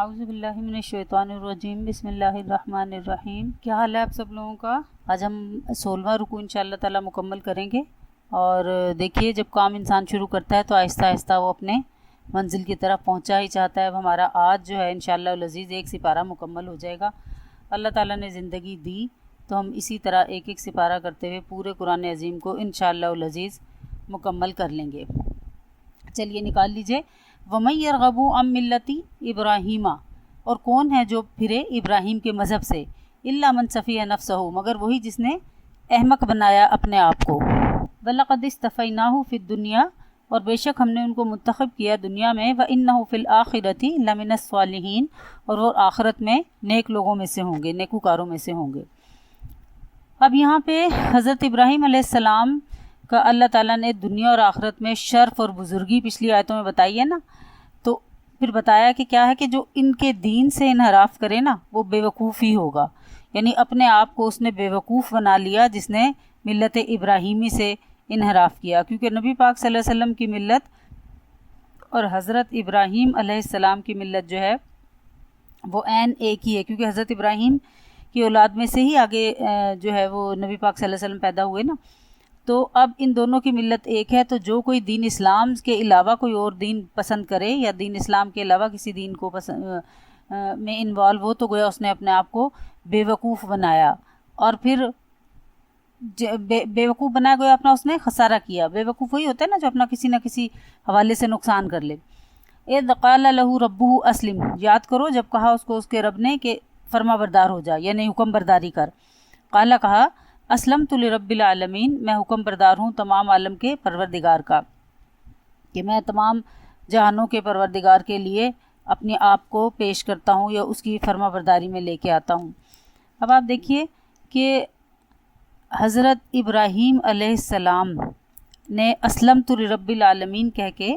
اعوذ باللہ من الشیطان الرجیم، بسم اللہ الرحمن الرحیم۔ کیا حال ہے آپ سب لوگوں کا؟ آج ہم 16واں رکوع انشاءاللہ تعالی مکمل کریں گے۔ اور دیکھیے، جب کام انسان شروع کرتا ہے تو آہستہ آہستہ وہ اپنے منزل کی طرف پہنچا ہی چاہتا ہے۔ اب ہمارا آج جو ہے انشاءاللہ العزیز ایک سپارہ مکمل ہو جائے گا۔ اللہ تعالیٰ نے زندگی دی تو ہم اسی طرح ایک ایک سپارہ کرتے ہوئے پورے قرآن عظیم کو انشاءاللہ العزیز مکمل کر لیں گے۔ چلیے نکال لیجئے۔ وَمَن يَرْغَبُ عَن مِّلَّةِ ابراہیم، اور کون ہے جو پھرے ابراہیم کے مذہب سے، الا من صفی نفسہ، مگر وہی جس نے احمق بنایا اپنے آپ کو۔ وَلَقَدِ اصْطَفَيْنَاهُ فِي الدُّنْيَا، اور بے شک ہم نے ان کو منتخب کیا دنیا میں، وَإِنَّهُ فِي الْآخِرَةِ لَمِنَ الصَّالِحِينَ، اور وہ آخرت میں نیک لوگوں میں سے ہوں گے، نیکوکاروں میں سے ہوں گے۔ اب یہاں پہ حضرت ابراہیم علیہ السلام کا اللہ تعالیٰ نے دنیا اور آخرت میں شرف اور بزرگی پچھلی آیتوں میں بتائی ہے نا، تو پھر بتایا کہ کیا ہے کہ جو ان کے دین سے انحراف کرے نا وہ بے وقوف ہی ہوگا، یعنی اپنے آپ کو اس نے بے وقوف بنا لیا جس نے ملت ابراہیمی سے انحراف کیا، کیونکہ نبی پاک صلی اللہ علیہ وسلم کی ملت اور حضرت ابراہیم علیہ السلام کی ملت جو ہے وہ عین ایک ہی ہے، کیونکہ حضرت ابراہیم کی اولاد میں سے ہی آگے جو ہے وہ نبی پاک صلی اللہ علیہ وسلم پیدا ہوئے نا۔ تو اب ان دونوں کی ملت ایک ہے، تو جو کوئی دین اسلام کے علاوہ کوئی اور دین پسند کرے یا دین اسلام کے علاوہ کسی دین کو میں انوالو ہو، تو گویا اس نے اپنے آپ کو بے وقوف بنایا، اور پھر بے وقوف بنایا گویا اپنا اس نے خسارہ کیا۔ بے وقوف وہی ہوتا ہے نا جو اپنا کسی نہ کسی حوالے سے نقصان کر لے۔ اذ قال له ربه اسلم، یاد کرو جب کہا اس کو اس کے رب نے کہ فرما بردار ہو جا، یعنی حکم برداری کر۔ قال، کہا، اسلمت لرب العالمین، میں حکم بردار ہوں تمام عالم کے پروردگار کا، کہ میں تمام جہانوں کے پروردگار کے لیے اپنے آپ کو پیش کرتا ہوں یا اس کی فرما برداری میں لے کے آتا ہوں۔ اب آپ دیکھیے کہ حضرت ابراہیم علیہ السلام نے اسلمت لرب العالمین کہہ کے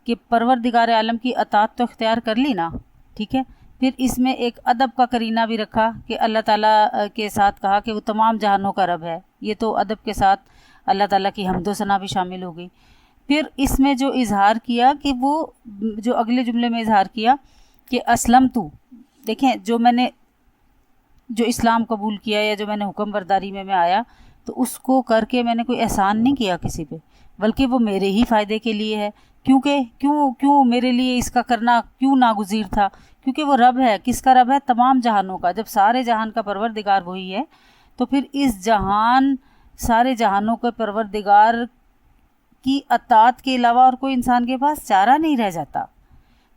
کہ پروردگار عالم کی اطاعت تو اختیار کر لی نا، ٹھیک ہے، پھر اس میں ایک ادب کا قرینہ بھی رکھا کہ اللہ تعالیٰ کے ساتھ کہا کہ وہ تمام جہانوں کا رب ہے، یہ تو ادب کے ساتھ اللہ تعالیٰ کی حمد و ثنا بھی شامل ہو گئی۔ پھر اس میں جو اظہار کیا کہ وہ جو اگلے جملے میں اظہار کیا کہ اسلمتو، دیکھیں جو اسلام قبول کیا یا جو میں نے حکم برداری میں آیا تو اس کو کر کے میں نے کوئی احسان نہیں کیا کسی پہ، بلکہ وہ میرے ہی فائدے کے لیے ہے، کیوں میرے لیے اس کا کرنا کیوں ناگزیر تھا، کیونکہ وہ رب ہے، کس کا رب ہے؟ تمام جہانوں کا۔ جب سارے جہان کا پروردگار وہی ہے تو پھر اس سارے جہانوں کے پروردگار کی اطاعت کے علاوہ اور کوئی انسان کے پاس چارہ نہیں رہ جاتا۔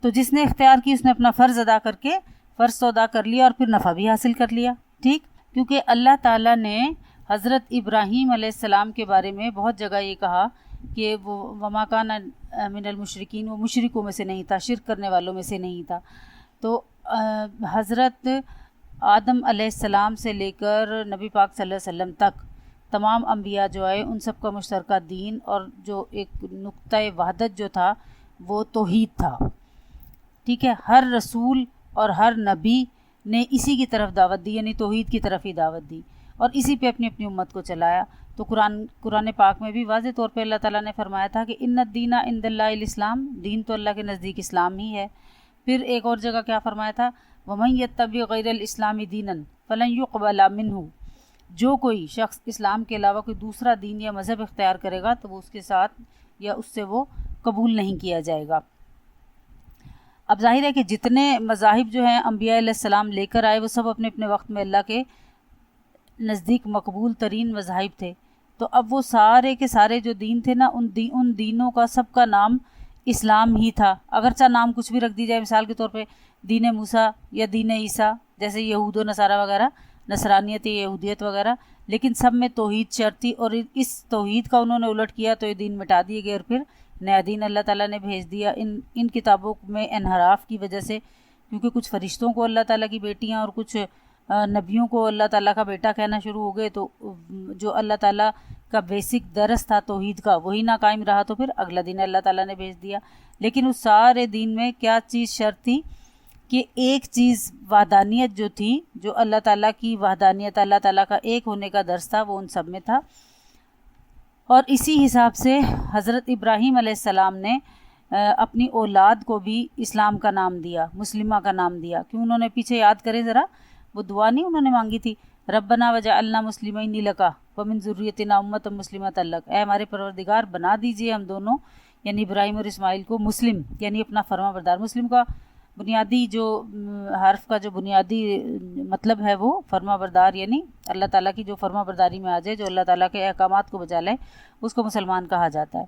تو جس نے اختیار کی اس نے اپنا فرض ادا کر کے فرض تو ادا کر لیا اور پھر نفع بھی حاصل کر لیا، ٹھیک، کیونکہ اللہ تعالیٰ نے حضرت ابراہیم علیہ السلام کے بارے میں بہت جگہ یہ کہا کہ وہ وما کان من المشرکین، وہ مشرکوں میں سے نہیں تھا، شرک کرنے والوں میں سے نہیں تھا۔ تو حضرت آدم علیہ السلام سے لے کر نبی پاک صلی اللہ علیہ وسلم تک تمام انبیاء جو آئے ان سب کا مشترکہ دین اور جو ایک نقطۂ وحدت جو تھا وہ توحید تھا، ٹھیک ہے۔ ہر رسول اور ہر نبی نے اسی کی طرف دعوت دی، یعنی توحید کی طرف ہی دعوت دی، اور اسی پہ اپنی امت کو چلایا۔ تو قرآن پاک میں بھی واضح طور پہ اللہ تعالیٰ نے فرمایا تھا کہ ان الدین عند اللہ الاسلام، دین تو اللہ کے نزدیک اسلام ہی ہے۔ پھر ایک اور جگہ کیا فرمایا تھا؟ وَمَن يَتَّبِعْ غَيْرَ الْإِسْلَامِ دِينًا فَلَن يُقْبَلَ مِنْهُ، جو کوئی شخص اسلام کے علاوہ کوئی دوسرا دین یا مذہب اختیار کرے گا تو وہ اس کے ساتھ یا اس سے وہ قبول نہیں کیا جائے گا۔ اب ظاہر ہے کہ جتنے مذاہب جو ہیں انبیاء علیہ السلام لے کر آئے وہ سب اپنے اپنے وقت میں اللہ کے نزدیک مقبول ترین مذاہب تھے، تو اب وہ سارے کے سارے جو دین تھے نا ان دینوں کا سب کا نام اسلام ہی تھا، اگرچہ نام کچھ بھی رکھ دی جائے، مثال کے طور پہ دین موسیٰ یا دین عیسیٰ، جیسے یہود و نصارہ وغیرہ، نصرانیت یا یہودیت وغیرہ، لیکن سب میں توحید شرط تھی، اور اس توحید کا انہوں نے الٹ کیا تو یہ دین مٹا دیے گئے اور پھر نیا دین اللہ تعالیٰ نے بھیج دیا ان کتابوں میں انحراف کی وجہ سے، کیونکہ کچھ فرشتوں کو اللہ تعالیٰ کی بیٹیاں اور کچھ نبیوں کو اللہ تعالیٰ کا بیٹا کہنا شروع ہو گئے، تو جو اللہ تعالیٰ کا بیسک درس تھا توحید کا وہی نہ قائم رہا، تو پھر اگلا دین اللہ تعالیٰ نے بھیج دیا۔ لیکن اس سارے دین میں کیا چیز شرط تھی کہ ایک چیز وحدانیت جو تھی، جو اللہ تعالیٰ کی وحدانیت، اللہ تعالیٰ کا ایک ہونے کا درس تھا، وہ ان سب میں تھا۔ اور اسی حساب سے حضرت ابراہیم علیہ السلام نے اپنی اولاد کو بھی اسلام کا نام دیا، مسلمہ کا نام دیا. کیوں انہوں نے پیچھے یاد کریں ذرا، وہ دعا نہیں انہوں نے مانگی تھی، ربنا وجعلنا مسلمین لک ومن ذریتنا امۃ مسلمۃ لک، اے ہمارے پروردگار بنا دیجئے ہم دونوں یعنی ابراہیم اور اسماعیل کو مسلم یعنی اپنا فرما بردار. مسلم کا بنیادی جو حرف کا جو بنیادی مطلب ہے وہ فرما بردار، یعنی اللہ تعالیٰ کی جو فرما برداری میں آ جائے، جو اللہ تعالیٰ کے احکامات کو بجا لے، اس کو مسلمان کہا جاتا ہے.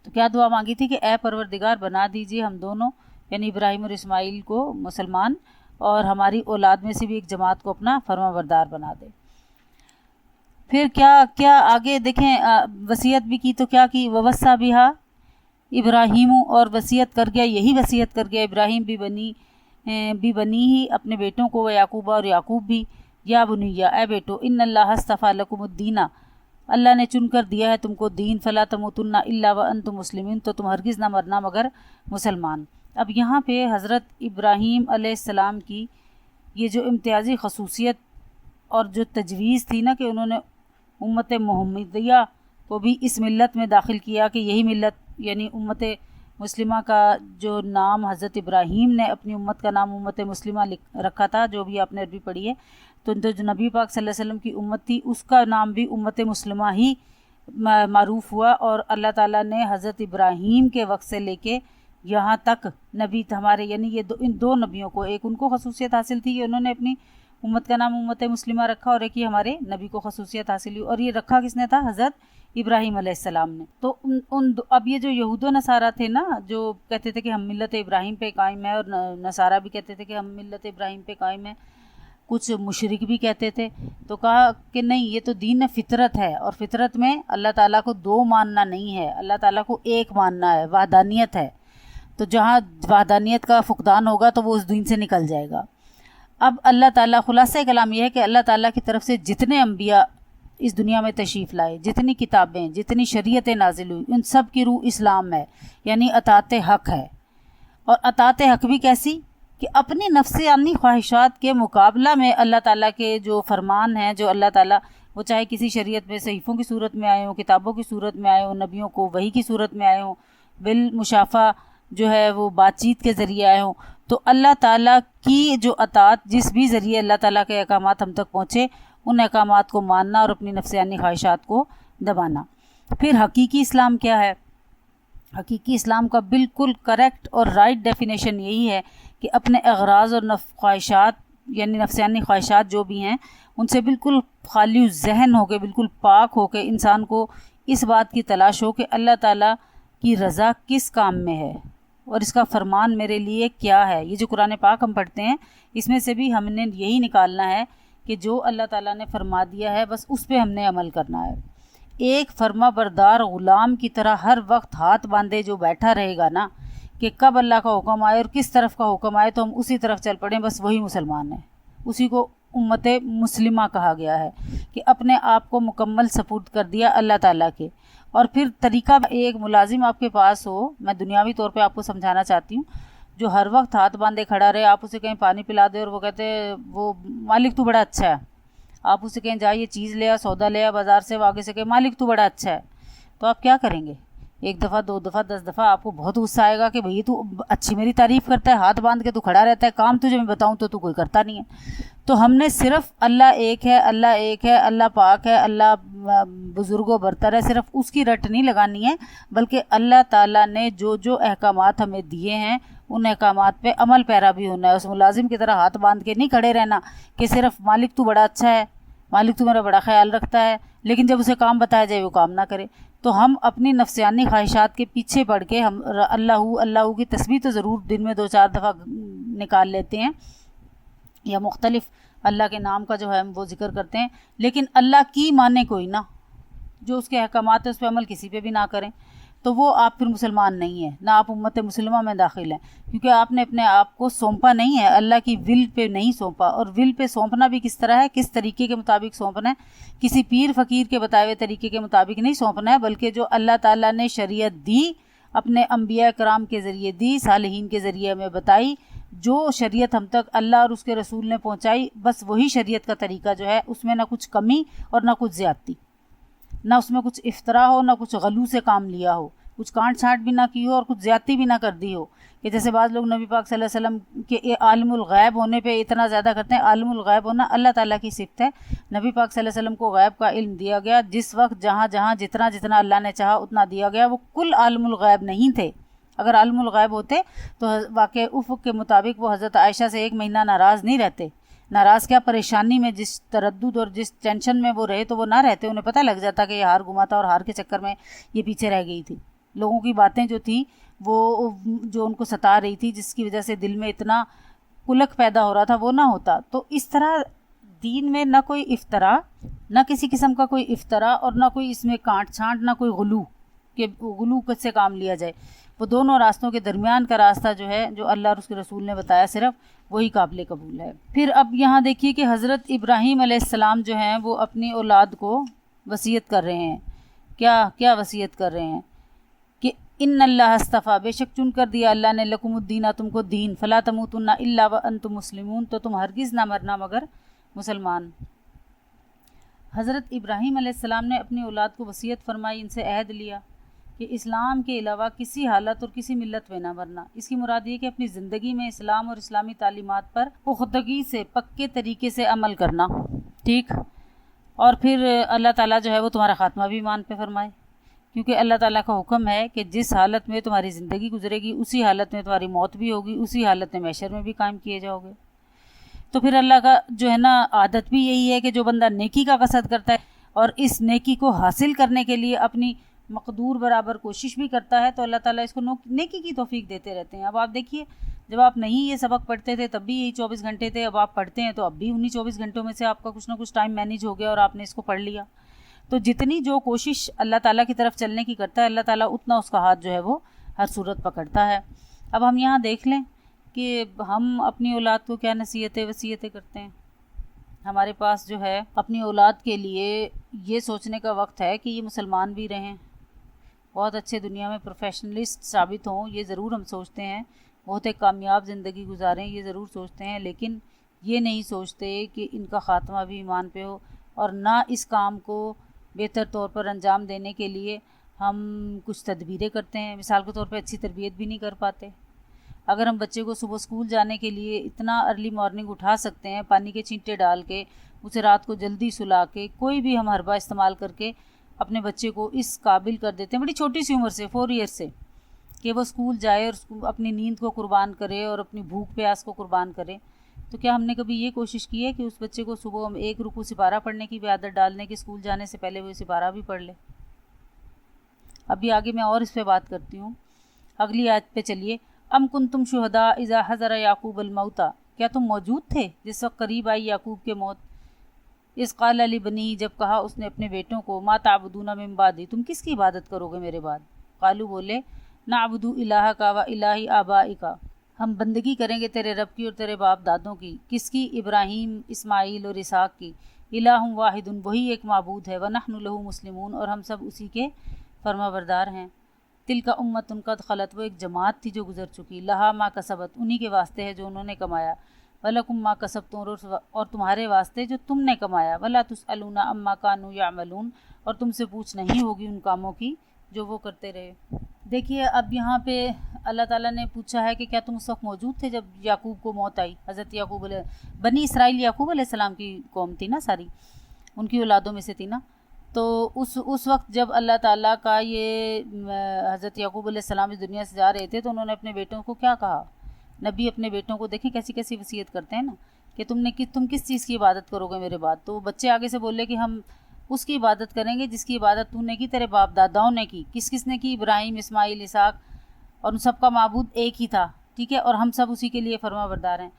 تو کیا دعا مانگی تھی کہ اے پروردگار بنا دیجئے ہم دونوں یعنی ابراہیم اور اسماعیل کو مسلمان، اور ہماری اولاد میں سے بھی ایک جماعت کو اپنا فرما بردار بنا دے. پھر کیا آگے دیکھیں، وصیت بھی کی تو کیا کی، ووصّا بہا ابراہیم، اور وصیت کر گیا، یہی وصیت کر گیا ابراہیم بھی بنی ہی اپنے بیٹوں کو، و یعقوبہ اور یعقوب بھی، یا بنیا اے بیٹو، ان اللہ اصطفیٰ لکم الدین، اللہ نے چن کر دیا ہے تم کو دین، فلا تموتن الا وانتم مسلمون، تو تم ہرگز نہ مرنا مگر مسلمان. اب یہاں پہ حضرت ابراہیم علیہ السلام کی یہ جو امتیازی خصوصیت اور جو تجویز تھی نا کہ انہوں نے امت محمدیہ کو بھی اس ملت میں داخل کیا کہ یہی ملت یعنی امت مسلمہ کا جو نام حضرت ابراہیم نے اپنی امت کا نام امت مسلمہ رکھا تھا، جو بھی آپ نے عربی پڑھی ہے، تو جو نبی پاک صلی اللہ علیہ وسلم کی امت تھی اس کا نام بھی امت مسلمہ ہی معروف ہوا. اور اللہ تعالیٰ نے حضرت ابراہیم کے وقت سے لے کے یہاں تک نبی ہمارے یعنی یہ ان دو نبیوں کو، ایک ان کو خصوصیت حاصل تھی کہ انہوں نے اپنی امت کا نام امت مسلمہ رکھا، اور ایک یہ ہمارے نبی کو خصوصیت حاصل ہوئی، اور یہ رکھا کس نے تھا، حضرت ابراہیم علیہ السلام نے. تو اب یہ جو یہود و نصارہ تھے نا، جو کہتے تھے کہ ہم ملت ابراہیم پہ قائم ہیں، اور نصارہ بھی کہتے تھے کہ ہم ملت ابراہیم پہ قائم ہیں، کچھ مشرک بھی کہتے تھے، تو کہا کہ نہیں، یہ تو دین فطرت ہے، اور فطرت میں اللہ تعالیٰ کو دو ماننا نہیں ہے، اللہ تعالیٰ کو ایک ماننا ہے، وحدانیت ہے. تو جہاں وحدانیت کا فقدان ہوگا تو وہ اس دین سے نکل جائے گا. اب اللہ تعالیٰ، خلاصہ کلام یہ ہے کہ اللہ تعالیٰ کی طرف سے جتنے انبیاء اس دنیا میں تشریف لائے، جتنی کتابیں، جتنی شریعتیں نازل ہوئی، ان سب کی روح اسلام ہے، یعنی اطاعت حق ہے. اور اطاعت حق بھی کیسی کہ اپنی نفسانی خواہشات کے مقابلہ میں اللہ تعالیٰ کے جو فرمان ہیں، جو اللہ تعالیٰ، وہ چاہے کسی شریعت میں صحیفوں کی صورت میں آئے ہوں، کتابوں کی صورت میں آئے ہوں، نبیوں کو وحی کی صورت میں آئے ہوں، بالمشافہ جو ہے وہ بات چیت کے ذریعے آئے ہوں، تو اللہ تعالیٰ کی جو اطاعت، جس بھی ذریعے اللہ تعالیٰ کے احکامات ہم تک پہنچے، ان احکامات کو ماننا اور اپنی نفسانی خواہشات کو دبانا. پھر حقیقی اسلام کیا ہے؟ حقیقی اسلام کا بالکل کریکٹ اور رائٹ ڈیفینیشن یہی ہے کہ اپنے اغراض اور خواہشات یعنی نفسانی خواہشات جو بھی ہیں، ان سے بالکل خالی ذہن ہو کے، بالکل پاک ہو کے انسان کو اس بات کی تلاش ہو کہ اللہ تعالیٰ کی رضا کس کام میں ہے اور اس کا فرمان میرے لیے کیا ہے. یہ جو قرآن پاک ہم پڑھتے ہیں، اس میں سے بھی ہم نے یہی نکالنا ہے کہ جو اللہ تعالیٰ نے فرما دیا ہے بس اس پہ ہم نے عمل کرنا ہے. ایک فرما بردار غلام کی طرح ہر وقت ہاتھ باندھے جو بیٹھا رہے گا نا کہ کب اللہ کا حکم آئے اور کس طرف کا حکم آئے تو ہم اسی طرف چل پڑیں، بس وہی مسلمان ہے. اسی کو امت مسلمہ کہا گیا ہے کہ اپنے آپ کو مکمل سپرد کر دیا اللہ تعالیٰ کے. اور پھر طریقہ، ایک ملازم آپ کے پاس ہو، میں دنیاوی طور پہ آپ کو سمجھانا چاہتی ہوں، جو ہر وقت ہاتھ باندھے کھڑا رہے، آپ اسے کہیں پانی پلا دے اور وہ کہتے وہ مالک تو بڑا اچھا ہے، آپ اسے کہیں جا یہ چیز لے آ، سودا لے آ بازار سے، وہ آگے سے کہیں مالک تو بڑا اچھا ہے، تو آپ کیا کریں گے؟ ایک دفعہ، دو دفعہ، 10 دفعہ آپ کو بہت غصہ آئے گا کہ بھئی تو اچھی میری تعریف کرتا ہے، ہاتھ باندھ کے تو کھڑا رہتا ہے، کام تجھے میں بتاؤں تو کوئی کرتا نہیں ہے. تو ہم نے صرف اللہ ایک ہے، اللہ ایک ہے، اللہ پاک ہے، اللہ بزرگ و برتر ہے، صرف اس کی رٹ نہیں لگانی ہے، بلکہ اللہ تعالیٰ نے جو احکامات ہمیں دیے ہیں ان احکامات پہ عمل پیرا بھی ہونا ہے. اس ملازم کی طرح ہاتھ باندھ کے نہیں کھڑے رہنا کہ صرف مالک تو بڑا اچھا ہے، مالک تو میرا بڑا خیال رکھتا ہے، لیکن جب اسے کام بتایا جائے وہ کام نہ کرے. تو ہم اپنی نفسیانی خواہشات کے پیچھے پڑھ کے ہم اللہ کی تسبیح تو ضرور دن میں 2-4 دفعہ نکال لیتے ہیں، یا مختلف اللہ کے نام کا جو ہے ہم وہ ذکر کرتے ہیں، لیکن اللہ کی مانے کوئی نہ، جو اس کے احکامات ہیں اس پہ عمل کسی پہ بھی نہ کریں، تو وہ آپ پھر مسلمان نہیں ہیں، نہ آپ امت مسلمہ میں داخل ہیں، کیونکہ آپ نے اپنے آپ کو سونپا نہیں ہے، اللہ کی ول پہ نہیں سونپا. اور ول پہ سونپنا بھی کس طرح ہے، کس طریقے کے مطابق سونپنا ہے، کسی پیر فقیر کے بتائے ہوئے طریقے کے مطابق نہیں سونپنا ہے، بلکہ جو اللہ تعالیٰ نے شریعت دی، اپنے انبیاء کرام کے ذریعے دی، صالحین کے ذریعے ہمیں بتائی، جو شریعت ہم تک اللہ اور اس کے رسول نے پہنچائی، بس وہی شریعت کا طریقہ جو ہے، اس میں نہ کچھ کمی اور نہ کچھ زیادتی، نہ اس میں کچھ افطرا ہو، نہ کچھ غلو سے کام لیا ہو، کچھ کانٹ چھانٹ بھی نہ کی ہو اور کچھ زیادتی بھی نہ کر دی ہو، کہ جیسے بعض لوگ نبی پاک صلی اللہ علیہ وسلم کے عالم الغیب ہونے پہ اتنا زیادہ کرتے ہیں۔ عالم الغیب ہونا اللہ تعالیٰ کی صفت ہے۔ نبی پاک صلی اللہ علیہ وسلم کو غیب کا علم دیا گیا، جس وقت جہاں جہاں جتنا جتنا اللہ نے چاہا اتنا دیا گیا، وہ کل عالم الغیب نہیں تھے۔ اگر عالم الغیب ہوتے تو واقع افق کے مطابق وہ حضرت عائشہ سے 1 مہینہ ناراض نہیں رہتے۔ ناراض کیا، پریشانی میں، جس تردد اور جس ٹینشن میں وہ رہے تو وہ نہ رہتے، انہیں پتہ لگ جاتا کہ یہ ہار گما تھا اور ہار کے چکر میں یہ پیچھے رہ گئی تھی۔ لوگوں کی باتیں جو تھیں وہ جو ان کو ستا رہی تھی، جس کی وجہ سے دل میں اتنا قلق پیدا ہو رہا تھا، وہ نہ ہوتا۔ تو اس طرح دین میں نہ کوئی افطرا، نہ کسی قسم کا کوئی افطرا، اور نہ کوئی اس میں کانٹ چھانٹ، نہ کوئی غلو کہ غلو سے کام لیا جائے۔ وہ دونوں راستوں کے درمیان کا راستہ جو ہے، جو اللہ اور اس کے رسول نے بتایا، صرف وہی قابل قبول ہے۔ پھر اب یہاں دیکھیے کہ حضرت ابراہیم علیہ السلام جو ہیں وہ اپنی اولاد کو وصیت کر رہے ہیں۔ کیا وصیت کر رہے ہیں کہ ان اللہ اصطفیٰ، بے شک چن کر دیا اللہ نے، لکم الدین، تم کو دین، فلا تموتن الا وانتم مسلمون، تو تم ہرگز نہ مرنا مگر مسلمان۔ حضرت ابراہیم علیہ السلام نے اپنی اولاد کو وصیت فرمائی، ان سے عہد لیا کہ اسلام کے علاوہ کسی حالت اور کسی ملت میں نہ مرنا۔ اس کی مراد یہ کہ اپنی زندگی میں اسلام اور اسلامی تعلیمات پر پختگی سے، پکے طریقے سے عمل کرنا، ٹھیک۔ اور پھر اللہ تعالیٰ جو ہے وہ تمہارا خاتمہ بھی ایمان پہ فرمائے، کیونکہ اللہ تعالیٰ کا حکم ہے کہ جس حالت میں تمہاری زندگی گزرے گی اسی حالت میں تمہاری موت بھی ہوگی، اسی حالت میں محشر میں بھی قائم کیے جاؤ گے۔ تو پھر اللہ کا جو ہے نا عادت بھی یہی ہے کہ جو بندہ نیکی کا قصد کرتا ہے اور اس نیکی کو حاصل کرنے کے لیے اپنی مقدور برابر کوشش بھی کرتا ہے، تو اللہ تعالیٰ اس کو نیکی کی توفیق دیتے رہتے ہیں۔ اب آپ دیکھیے، جب آپ نہیں یہ سبق پڑھتے تھے تب بھی یہی 24 گھنٹے تھے، اب آپ پڑھتے ہیں تو اب بھی انہی 24 گھنٹوں میں سے آپ کا کچھ نہ کچھ ٹائم مینیج ہو گیا اور آپ نے اس کو پڑھ لیا۔ تو جتنی جو کوشش اللہ تعالیٰ کی طرف چلنے کی کرتا ہے، اللہ تعالیٰ اتنا اس کا ہاتھ جو ہے وہ ہر صورت پکڑتا ہے۔ اب ہم یہاں دیکھ لیں کہ ہم اپنی اولاد کو کیا وصیتیں کرتے ہیں۔ ہمارے پاس جو ہے اپنی اولاد کے لیے یہ سوچنے کا وقت ہے کہ یہ مسلمان بھی رہیں، بہت اچھے دنیا میں پروفیشنلسٹ ثابت ہوں، یہ ضرور ہم سوچتے ہیں، بہت ایک کامیاب زندگی گزاریں، یہ ضرور سوچتے ہیں، لیکن یہ نہیں سوچتے کہ ان کا خاتمہ بھی ایمان پہ ہو، اور نہ اس کام کو بہتر طور پر انجام دینے کے لیے ہم کچھ تدبیریں کرتے ہیں۔ مثال کے طور پہ اچھی تربیت بھی نہیں کر پاتے۔ اگر ہم بچے کو صبح اسکول جانے کے لیے اتنا ارلی مارننگ اٹھا سکتے ہیں، پانی کے چھینٹے ڈال کے، اسے رات کو جلدی سلا کے، کوئی بھی ہم حربہ استعمال کر کے اپنے بچے کو اس قابل کر دیتے ہیں، بڑی چھوٹی سی عمر سے، 4 ایئر سے، کہ وہ اسکول جائے اور اپنی نیند کو قربان کرے اور اپنی بھوک پیاس کو قربان کرے، تو کیا ہم نے کبھی یہ کوشش کی ہے کہ اس بچے کو صبح ہم 1 رکوع سپارہ پڑھنے کی بھی عادت ڈال دیں کہ اسکول جانے سے پہلے وہ سپارہ بھی پڑھ لے؟ ابھی آگے میں اور اس پہ بات کرتی ہوں۔ اگلی آیت پہ چلیے۔ ام کنتم شہداء اذا حضر یعقوب الموت، کیا تم موجود تھے جس وقت قریب آئی یعقوب کے موت؟ اذ قال لبنیہ، جب کہا اس نے اپنے بیٹوں کو، ما تعبدون من بعدی، تم کس کی عبادت کرو گے میرے بعد؟ قالوا، بولے، نعبد الہک و الہ آبائک، ہم بندگی کریں گے تیرے رب کی اور تیرے باپ دادوں کی۔ کس کی؟ ابراہیم، اسماعیل اور اسحاق کی۔ الہ واحد، وہی ایک معبود ہے، ونحن لہ مسلمون، اور ہم سب اسی کے فرما بردار ہیں۔ تلک امۃ قد خلت، وہ ایک جماعت تھی جو گزر چکی، لہا ما کسبت، انہی کے واسطے ہے جو انہوں نے کمایا، ولکم ما کسبتم، اور تمہارے واسطے جو تم نے کمایا، ولا تسألون عما کانوا یعملون، اور تم سے پوچھ نہیں ہوگی ان کاموں کی جو وہ کرتے رہے۔ دیکھیے اب یہاں پہ اللہ تعالیٰ نے پوچھا ہے کہ کیا تم اس وقت موجود تھے جب یعقوب کو موت آئی؟ حضرت یعقوب بنی اسرائیل یعقوب علیہ السلام کی قوم تھی نا، ساری ان کی اولادوں میں سے تھی نا، تو اس وقت جب اللہ تعالیٰ کا یہ حضرت یعقوب علیہ السلام اس دنیا سے جا رہے تھے تو انہوں نے اپنے بیٹوں کو کیا کہا؟ نبی اپنے بیٹوں کو دیکھیں کیسی کیسی وصیت کرتے ہیں نا، کہ تم کس چیز کی عبادت کرو گے میرے بعد؟ تو بچے آگے سے بولے کہ ہم اس کی عبادت کریں گے جس کی عبادت تو نے کی، تیرے باپ داداؤں نے کی۔ کس نے کی؟ ابراہیم، اسماعیل، اسحاق، اور ان سب کا معبود ایک ہی تھا، ٹھیک ہے، اور ہم سب اسی کے لیے فرما بردار ہیں۔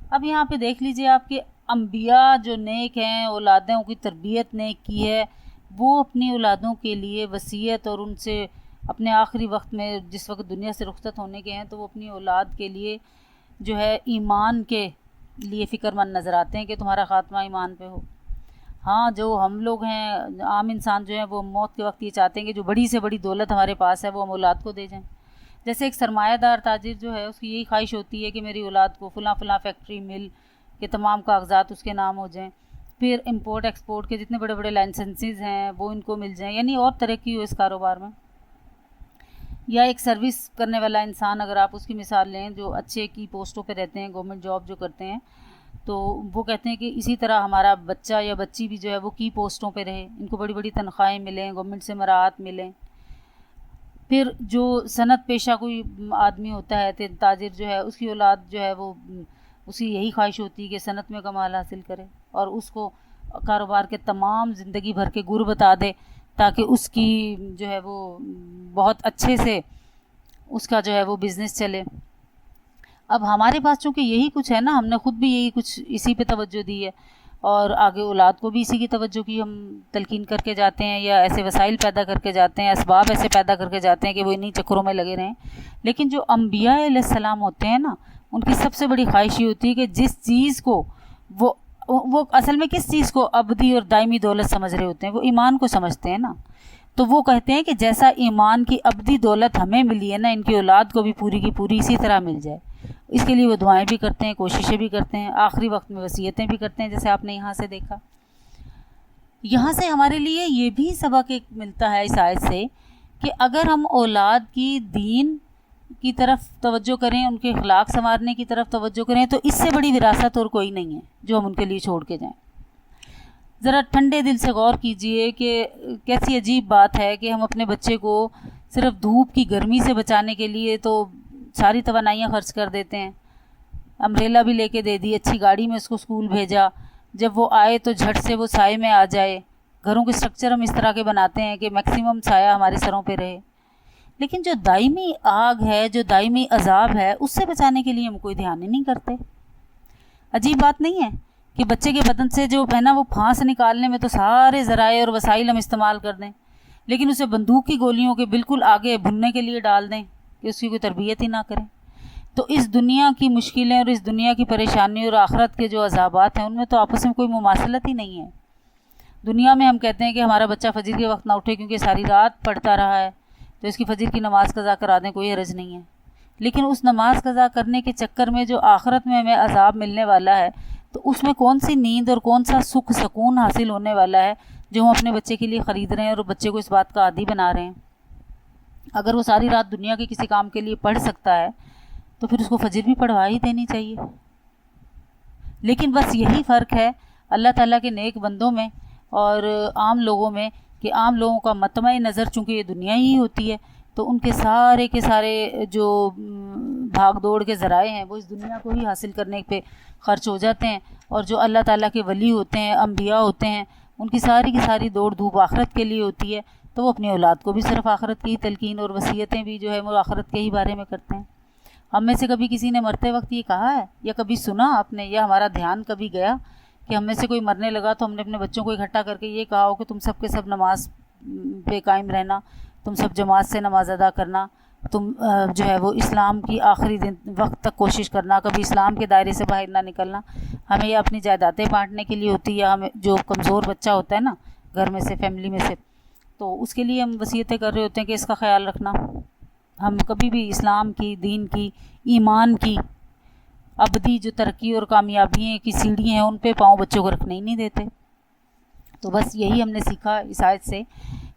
اب یہاں پہ دیکھ لیجئے آپ کے انبیاء جو نیک ہیں، اولادوں کی تربیت نیک کی ہے، وہ اپنی اولادوں کے لیے وصیت، اور ان سے اپنے آخری وقت میں جس وقت دنیا سے رخصت ہونے کے ہیں تو وہ اپنی اولاد کے لیے جو ہے ایمان کے لیے فکر مند نظر آتے ہیں کہ تمہارا خاتمہ ایمان پہ ہو۔ ہاں، جو ہم لوگ ہیں، عام انسان جو ہیں، وہ موت کے وقت یہ چاہتے ہیں کہ جو بڑی سے بڑی دولت ہمارے پاس ہے وہ ہم اولاد کو دے جائیں۔ جیسے ایک سرمایہ دار تاجر جو ہے، اس کی یہی خواہش ہوتی ہے کہ میری اولاد کو فلاں فیکٹری، مل کے تمام کاغذات اس کے نام ہو جائیں، پھر امپورٹ ایکسپورٹ کے جتنے بڑے بڑے لائسنسز ہیں وہ ان کو مل جائیں، یعنی اور ترقی ہو اس کاروبار میں۔ یا ایک سروس کرنے والا انسان اگر آپ اس کی مثال لیں جو اچھے کی پوسٹوں پہ رہتے ہیں، گورنمنٹ جاب جو کرتے ہیں، تو وہ کہتے ہیں کہ اسی طرح ہمارا بچہ یا بچی بھی جو ہے وہ کی پوسٹوں پہ رہے، ان کو بڑی بڑی تنخواہیں ملیں، گورنمنٹ سے مراعات ملیں۔ پھر جو صنعت پیشہ کوئی آدمی ہوتا ہے، تاجر جو ہے، اس کی اولاد جو ہے وہ اس کی یہی خواہش ہوتی ہے کہ صنعت میں کمال حاصل کرے اور اس کو کاروبار کے تمام زندگی بھر کے گر بتا دے تاکہ اس کی جو ہے وہ بہت اچھے سے اس کا جو ہے وہ بزنس چلے۔ اب ہمارے پاس چونکہ یہی کچھ ہے نا، ہم نے خود بھی یہی کچھ اسی پہ توجہ دی ہے اور آگے اولاد کو بھی اسی کی توجہ کی ہم تلقین کر کے جاتے ہیں، یا ایسے وسائل پیدا کر کے جاتے ہیں، اسباب ایسے پیدا کر کے جاتے ہیں کہ وہ انہی چکروں میں لگے رہیں۔ لیکن جو انبیاء علیہ السلام ہوتے ہیں نا، ان کی سب سے بڑی خواہش یہ ہوتی ہے کہ جس چیز کو وہ اصل میں کس چیز کو ابدی اور دائمی دولت سمجھ رہے ہوتے ہیں، وہ ایمان کو سمجھتے ہیں نا، تو وہ کہتے ہیں کہ جیسا ایمان کی ابدی دولت ہمیں ملی ہے نا، ان کی اولاد کو بھی پوری کی پوری اسی طرح مل جائے۔ اس کے لیے وہ دعائیں بھی کرتے ہیں، کوششیں بھی کرتے ہیں، آخری وقت میں وصیتیں بھی کرتے ہیں، جیسے آپ نے یہاں سے دیکھا۔ یہاں سے ہمارے لیے یہ بھی سبق ایک ملتا ہے اس آیت سے کہ اگر ہم اولاد کی دین کی طرف توجہ کریں، ان کے اخلاق سنوارنے کی طرف توجہ کریں، تو اس سے بڑی وراثت اور کوئی نہیں ہے جو ہم ان کے لیے چھوڑ کے جائیں۔ ذرا ٹھنڈے دل سے غور کیجئے کہ کیسی عجیب بات ہے کہ ہم اپنے بچے کو صرف دھوپ کی گرمی سے بچانے کے لیے تو ساری توانائیاں خرچ کر دیتے ہیں، امبریلا بھی لے کے دے دی، اچھی گاڑی میں اس کو اسکول بھیجا، جب وہ آئے تو جھٹ سے وہ سائے میں آ جائے۔ گھروں کے سٹرکچر ہم اس طرح کے بناتے ہیں کہ میکسیمم سایہ ہمارے سروں پہ رہے، لیکن جو دائمی آگ ہے، جو دائمی عذاب ہے، اس سے بچانے کے لیے ہم کوئی دھیان ہی نہیں کرتے۔ عجیب بات نہیں ہے کہ بچے کے بدن سے جو ہے نا وہ پھانس نکالنے میں تو سارے ذرائع اور وسائل ہم استعمال کر دیں، لیکن اسے بندوق کی گولیوں کے بالکل آگے بھننے کے لیے ڈال دیں کہ اس کی کوئی تربیت ہی نہ کریں۔ تو اس دنیا کی مشکلیں اور اس دنیا کی پریشانی اور آخرت کے جو عذابات ہیں، ان میں تو آپس میں کوئی مماثلت ہی نہیں ہے۔ دنیا میں ہم کہتے ہیں کہ ہمارا بچہ فجر کے وقت نہ اٹھے کیونکہ ساری رات پڑھتا رہا ہے، تو اس کی فجر کی نماز قضا کرا دیں، کوئی حرج نہیں ہے۔ لیکن اس نماز قضا کرنے کے چکر میں جو آخرت میں ہمیں عذاب ملنے والا ہے، تو اس میں کون سی نیند اور کون سا سکھ سکون حاصل ہونے والا ہے جو ہم اپنے بچے کے لیے خرید رہے ہیں اور بچے کو اس بات کا عادی بنا رہے ہیں۔ اگر وہ ساری رات دنیا کے کسی کام کے لیے پڑھ سکتا ہے تو پھر اس کو فجر بھی پڑھوا ہی دینی چاہیے۔ لیکن بس یہی فرق ہے اللہ تعالیٰ کے نیک بندوں میں اور عام لوگوں میں کہ عام لوگوں کا مطمع نظر چونکہ یہ دنیا ہی ہوتی ہے، تو ان کے سارے جو بھاگ دوڑ کے ذرائع ہیں وہ اس دنیا کو ہی حاصل کرنے پہ خرچ ہو جاتے ہیں، اور جو اللہ تعالیٰ کے ولی ہوتے ہیں، انبیاء ہوتے ہیں، ان کی ساری دوڑ دھوپ آخرت کے لیے ہوتی ہے، تو وہ اپنی اولاد کو بھی صرف آخرت کی تلقین اور وصیتیں بھی جو ہے وہ آخرت کے ہی بارے میں کرتے ہیں۔ ہم میں سے کبھی کسی نے مرتے وقت یہ کہا ہے یا کبھی سنا آپ نے، یا ہمارا دھیان کبھی گیا کہ ہم میں سے کوئی مرنے لگا تو ہم نے اپنے بچوں کو اکٹھا کر کے یہ کہا ہو کہ تم سب کے سب نماز پہ قائم رہنا، تم سب جماعت سے نماز ادا کرنا، تم جو ہے وہ اسلام کی آخری دن وقت تک کوشش کرنا، کبھی اسلام کے دائرے سے باہر نہ نکلنا۔ ہمیں یہ اپنی جائیدادیں بانٹنے کے لیے ہوتی ہے، یا ہمیں جو کمزور بچہ ہوتا ہے نا گھر میں سے، فیملی میں سے، تو اس کے لیے ہم وصیتیں کر رہے ہوتے ہیں کہ اس کا خیال رکھنا۔ ہم کبھی بھی اسلام کی، دین کی، ایمان کی ابدی جو ترقی اور کامیابی کی سیڑھیاں ہیں ان پہ پاؤں بچوں کو رکھنے ہی نہیں دیتے۔ تو بس یہی ہم نے سیکھا اس آیت سے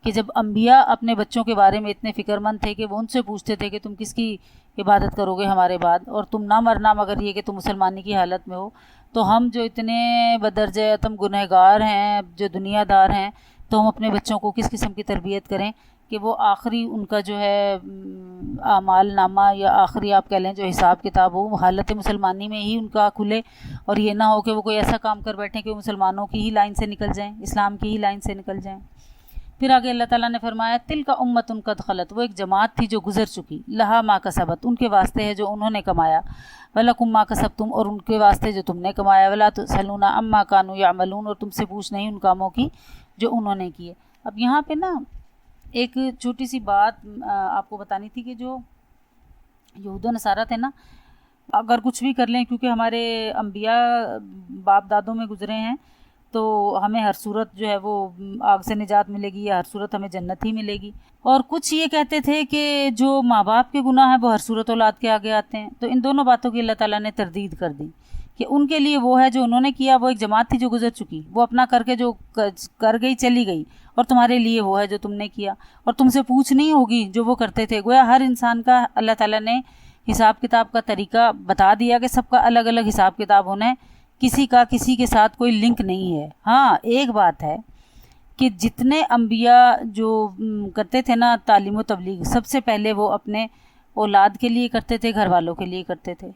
کہ جب انبیاء اپنے بچوں کے بارے میں اتنے فکر مند تھے کہ وہ ان سے پوچھتے تھے کہ تم کس کی عبادت کرو گے ہمارے بعد، اور تم نہ مرنا مگر یہ کہ تم مسلمانی کی حالت میں ہو، تو ہم جو اتنے بدرجہ تم گنہگار ہیں، جو دنیا دار ہیں، تو ہم اپنے بچوں کو کس قسم کی تربیت کریں کہ وہ آخری ان کا جو ہے اعمال نامہ یا آخری آپ کہہ لیں جو حساب کتاب ہو، حالت مسلمانی میں ہی ان کا کھلے، اور یہ نہ ہو کہ وہ کوئی ایسا کام کر بیٹھیں کہ وہ مسلمانوں کی ہی لائن سے نکل جائیں، اسلام کی ہی لائن سے نکل جائیں۔ پھر آگے اللہ تعالیٰ نے فرمایا تلک امۃ قد خلت، وہ ایک جماعت تھی جو گزر چکی، لہا ما کسبت، ان کے واسطے ہے جو انہوں نے کمایا، ولکم ما کسبتم، اور ان کے واسطے جو تم نے کمایا، ولا تسألون عما کانوا یعملون، اور تم سے پوچھ نہیں ان کاموں کی جو انہوں نے کیے۔ اب یہاں پہ نا ایک چھوٹی سی بات آپ کو بتانی تھی کہ جو یہود و نصارہ تھے نا، اگر کچھ بھی کر لیں، کیونکہ ہمارے انبیاء باپ دادوں میں گزرے ہیں، تو ہمیں ہر صورت جو ہے وہ آگ سے نجات ملے گی، یا ہر صورت ہمیں جنت ہی ملے گی۔ اور کچھ یہ کہتے تھے کہ جو ماں باپ کے گناہ ہیں وہ ہر صورت اولاد کے آگے آتے ہیں، تو ان دونوں باتوں کی اللہ تعالیٰ نے تردید کر دی کہ ان کے لیے وہ ہے جو انہوں نے کیا، وہ ایک جماعت تھی جو گزر چکی، وہ اپنا کر کے جو کر گئی چلی گئی، اور تمہارے لیے وہ ہے جو تم نے کیا، اور تم سے پوچھ نہیں ہوگی جو وہ کرتے تھے۔ گویا ہر انسان کا اللہ تعالیٰ نے حساب کتاب کا طریقہ بتا دیا کہ سب کا الگ الگ حساب کتاب ہونا ہے، کسی کا کسی کے ساتھ کوئی لنک نہیں ہے۔ ہاں ایک بات ہے کہ جتنے انبیاء جو کرتے تھے نا تعلیم و تبلیغ، سب سے پہلے وہ اپنے اولاد کے لیے کرتے تھے، گھر والوں کے لیے کرتے تھے۔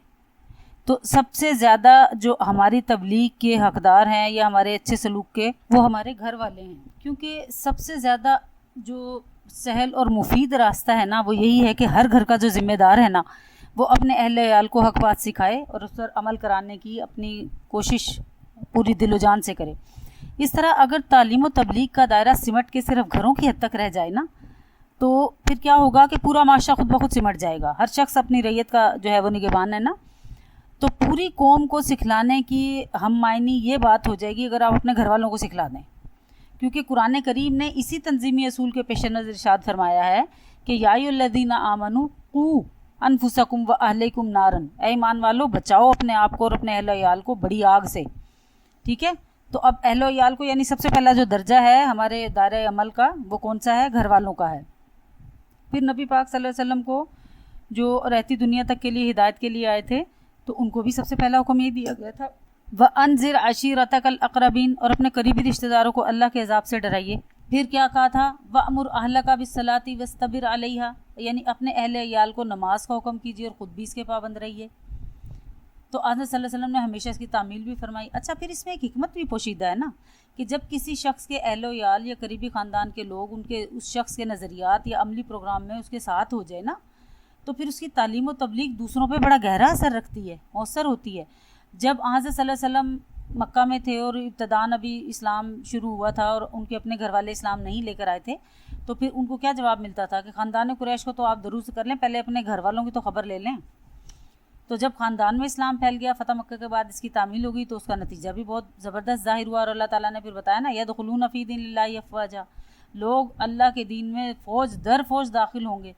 تو سب سے زیادہ جو ہماری تبلیغ کے حقدار ہیں یا ہمارے اچھے سلوک کے، وہ ہمارے گھر والے ہیں، کیونکہ سب سے زیادہ جو سہل اور مفید راستہ ہے نا وہ یہی ہے کہ ہر گھر کا جو ذمہ دار ہے نا وہ اپنے اہل عیال کو حق بات سکھائے اور اس پر عمل کرانے کی اپنی کوشش پوری دل و جان سے کرے۔ اس طرح اگر تعلیم و تبلیغ کا دائرہ سمٹ کے صرف گھروں کی حد تک رہ جائے نا تو پھر کیا ہوگا کہ پورا معاشرہ خود بخود سمٹ جائے گا، ہر شخص اپنی رعیت کا جو ہے وہ نگہبان ہے نا، تو پوری قوم کو سکھلانے کی ہم معنی یہ بات ہو جائے گی اگر آپ اپنے گھر والوں کو سکھلا دیں، کیونکہ قرآن کریم نے اسی تنظیمی اصول کے پیش نظر ارشاد فرمایا ہے کہ یا ایھا الذین آمنوا قوا انفسکم و اہلیکم نارا، اے ایمان والو بچاؤ اپنے آپ کو اور اپنے اہل و عیال کو بڑی آگ سے، ٹھیک ہے۔ تو اب اہل و عیال کو یعنی سب سے پہلا جو درجہ ہے ہمارے دائرۂ عمل کا وہ کون سا ہے؟ گھر والوں کا ہے۔ پھر نبی پاک صلی اللہ علیہ وسلم کو جو رہتی دنیا تک کے لیے ہدایت کے لیے آئے تھے تو ان کو بھی سب سے پہلا حکم یہ دیا گیا تھا وَأَنذِرْ عَشِيرَتَكَ الْأَقْرَبِينَ، اور اپنے قریبی رشتہ داروں کو اللہ کے عذاب سے ڈرائیے۔ پھر کیا کہا تھا؟ وَأْمُرْ أَهْلَكَ بِالصَّلَاةِ وَاسْتَبِرْ عَلَيْهَا، یعنی اپنے اہل عیال کو نماز کا حکم کیجیے اور خود بھی اس کے پابند رہیے۔ تو حضرت صلی اللہ علیہ وسلم نے ہمیشہ اس کی تعمیل بھی فرمائی۔ اچھا پھر اس میں ایک حکمت بھی پوشیدہ ہے نا کہ جب کسی شخص کے اہل و عیال یا قریبی خاندان کے لوگ ان کے اس شخص کے نظریات یا عملی پروگرام میں اس کے ساتھ ہو جائے نا تو پھر اس کی تعلیم و تبلیغ دوسروں پہ بڑا گہرا اثر رکھتی ہے، مؤثر ہوتی ہے۔ جب حضرت صلی اللہ علیہ وسلم مکہ میں تھے اور ابتداءً ابھی اسلام شروع ہوا تھا اور ان کے اپنے گھر والے اسلام نہیں لے کر آئے تھے تو پھر ان کو کیا جواب ملتا تھا کہ خاندان قریش کو تو آپ ضرور کر لیں، پہلے اپنے گھر والوں کی تو خبر لے لیں۔ تو جب خاندان میں اسلام پھیل گیا فتح مکہ کے بعد اس کی تعمیل ہو گئی تو اس کا نتیجہ بھی بہت زبردست ظاہر ہوا، اور اللہ تعالیٰ نے پھر بتایا نا یدخلون فی دین اللہ افواجا، لوگ اللہ کے دین میں فوج در فوج داخل ہوں گے۔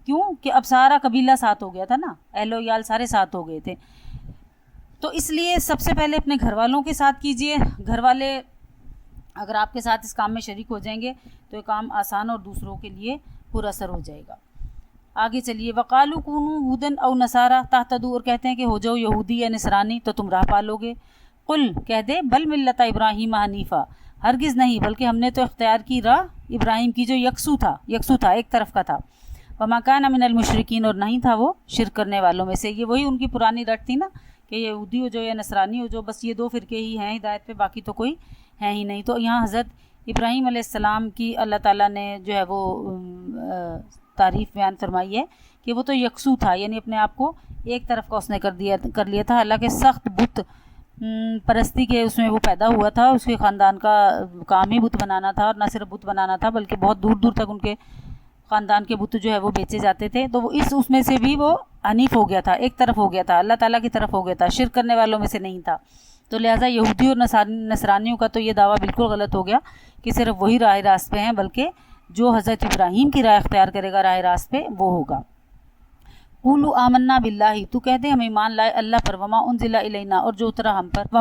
کیوں کہ اب سارا قبیلہ ساتھ ہو گیا تھا نا، اہل و عیال سارے ساتھ ہو گئے تھے۔ تو اس لیے سب سے پہلے اپنے گھر والوں کے ساتھ کیجئے، گھر والے اگر آپ کے ساتھ اس کام میں شریک ہو جائیں گے تو یہ کام آسان اور دوسروں کے لیے پر اثر ہو جائے گا۔ آگے چلیے وقالوا کونوا ھودا او نصارا تہتدوا، اور کہتے ہیں کہ ہو جاؤ یہودی یا نصرانی تو تم راہ پالو گے۔ قل کہہ دے بل ملت ابراہیم حنیفا، ہرگز نہیں بلکہ ہم نے تو اختیار کی راہ ابراہیم کی جو یکسو تھا ایک طرف کا تھا، وما کان من المشرکین، اور نہیں تھا وہ شرک کرنے والوں میں سے۔ یہ وہی ان کی پرانی رٹ تھی نا کہ یہودی ہو جو یا نصرانی ہو جو، بس یہ دو فرقے ہی ہیں ہدایت پہ، باقی تو کوئی ہے ہی نہیں۔ تو یہاں حضرت ابراہیم علیہ السلام کی اللہ تعالیٰ نے جو ہے وہ تعریف بیان فرمائی ہے کہ وہ تو یکسو تھا، یعنی اپنے آپ کو ایک طرف کا اس نے کر لیا تھا، حالانکہ سخت بت پرستی کے اس میں وہ پیدا ہوا تھا، اس کے خاندان کا کام ہی بت بنانا تھا، اور نہ صرف بت بنانا تھا بلکہ بہت دور دور تک ان کے خاندان کے بت جو ہے وہ بیچے جاتے تھے۔ تو وہ اس میں سے بھی وہ حنیف ہو گیا تھا، ایک طرف ہو گیا تھا، اللہ تعالیٰ کی طرف ہو گیا تھا، شرک کرنے والوں میں سے نہیں تھا۔ تو لہٰذا یہودی اور نصرانیوں کا تو یہ دعویٰ بالکل غلط ہو گیا کہ صرف وہی راہ راست پہ ہیں، بلکہ جو حضرت ابراہیم کی راہ اختیار کرے گا راہ راست پہ وہ ہوگا۔ قولوا آمنا باللہ، تو کہہ دے ہم ایمان لائے اللہ پر، وما انزل الینا، اور جو اترا ہم پر،